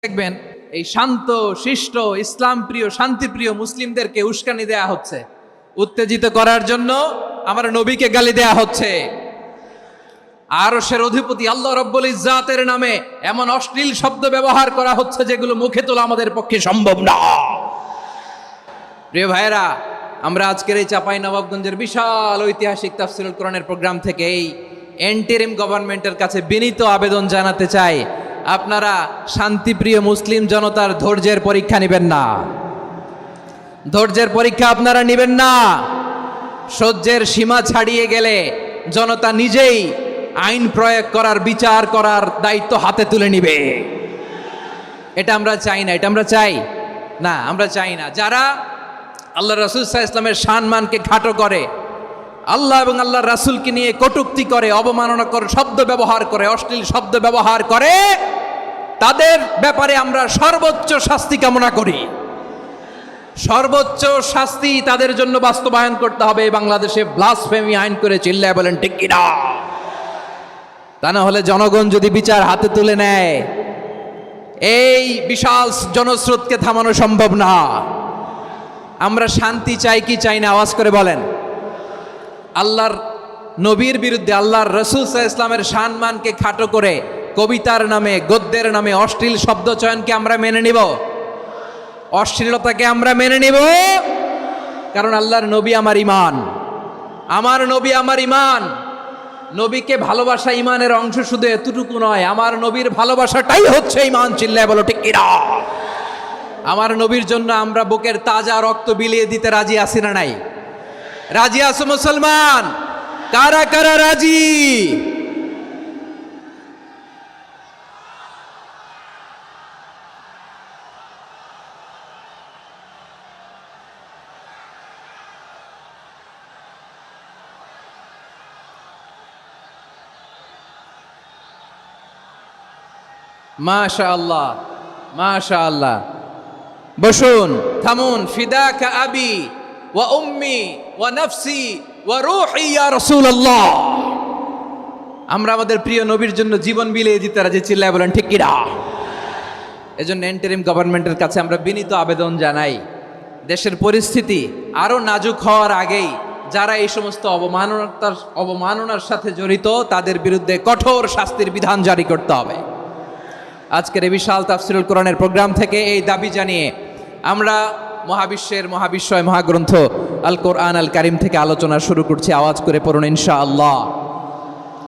দেখবেন এই শান্ত শিষ্ট ইসলাম প্রিয় শান্তিপ্রিয় মুসলিমদেরকে উস্কানি দেয়া হচ্ছে, উত্তেজিত করার জন্য আমার নবীকে গালি দেয়া হচ্ছে। আরশের অধিপতি আল্লাহ রব্বুল ইজ্জাতের নামে এমন অশ্লীল শব্দ ব্যবহার করা হচ্ছে যেগুলো মুখে তোলা আমাদের পক্ষে সম্ভব না। প্রিয় ভাইয়েরা, আমরা আজকের এই চাঁপাইনবাবগঞ্জের বিশাল ঐতিহাসিক তাফসীরুল কোরআনের প্রোগ্রাম থেকে এই এন্টিরিম গভর্নমেন্টের কাছে বিনীত আবেদন জানাতে চাই, আপনারা শান্তিপ্রিয় মুসলিম জনতার ধৈর্যের পরীক্ষা নেবেন না। ধৈর্যের পরীক্ষা আপনারা নেবেন না। সহ্যের সীমা ছাড়িয়ে গেলে জনতা নিজেই আইন প্রয়োগ করার, বিচার করার দায়িত্ব হাতে তুলে নিবে। এটা আমরা চাই না, এটা আমরা চাই না, আমরা চাই না। যারা আল্লাহ রাসূল সাল্লাল্লাহু আলাইহি ওয়াসাল্লামের সম্মানকে খাটো করে, আল্লাহ এবং আল্লাহর রাসূলকে নিয়ে কটূক্তি করে, অবমাননাকর শব্দ ব্যবহার করে, অশ্লীল শব্দ ব্যবহার করে, তাদের ব্যাপারে আমরা সর্বোচ্চ শাস্তি কামনা করি। সর্বোচ্চ শাস্তি তাদের জন্য বাস্তবায়ন করতে হবে। বাংলাদেশে ব্লাসফেমি আইন করে চিল্লায় বলেন ঠিক কিনা? তা না হলে জনগণ যদি বিচার হাতে তুলে নেয়, এই বিশাল জনস্রোতকে থামানো সম্ভব না। আমরা শান্তি চাই কি চাই না? আওয়াজ করে বলেন। আল্লাহর নবীর বিরুদ্ধে, আল্লাহর রাসূল সাল্লাল্লাহু আলাইহি ওয়াসাল্লামের সম্মানকে খাটো করে কবিতার নামে, গদ্যের নামে অশ্লীল শব্দ চয়নকে আমরা মেনে নিব? অশ্লীলতাকে আমরা মেনে নিব? কারণ আল্লাহর নবী আমার ঈমান, আমার নবী আমার ঈমান। নবীকে ভালোবাসা ঈমানের অংশ শুধু এতটুকু নয়, আমার নবীর ভালোবাসাটাই হচ্ছে ঈমান। চিল্লায় বলো ঠিক কিনা? আমার নবীর জন্য আমরা বুকের তাজা রক্ত বিলিয়ে দিতে রাজি আছি না নাই? রাজি আছো মুসলমান? কারা কারা রাজি? মাশাআল্লাহ, মাশাআল্লাহ। বসুন, থামুন। ফিদাকা আবি ওয়া উম্মি ওয়া নাফসি ওয়া রূহি ইয়া রাসূলুল্লাহ। আমরা আমাদের প্রিয় নবীর জন্য জীবন বিলিয়ে দিতে রাজি। চিল্লায় বলেন ঠিক কিনা? এজন্য ইন্টারিম গভর্নমেন্টের কাছে আমরা বিনীত আবেদন জানাই, দেশের পরিস্থিতি আরো নাজুক হওয়ার আগেই যারা এই সমস্ত অবমাননার সাথে জড়িত তাদের বিরুদ্ধে কঠোর শাস্তির বিধান জারি করতে হবে। আজকের এই বিশাল তাফসীরুল কোরআনের প্রোগ্রাম থেকে এই দাবি জানিয়ে আমরা মহাবিশ্বের মহাবিশ্বয় মহাগ্রন্থ আল কোরআন আল কারীম থেকে আলোচনা শুরু করছি। আওয়াজ করে পড়ুন ইনশাআল্লাহ।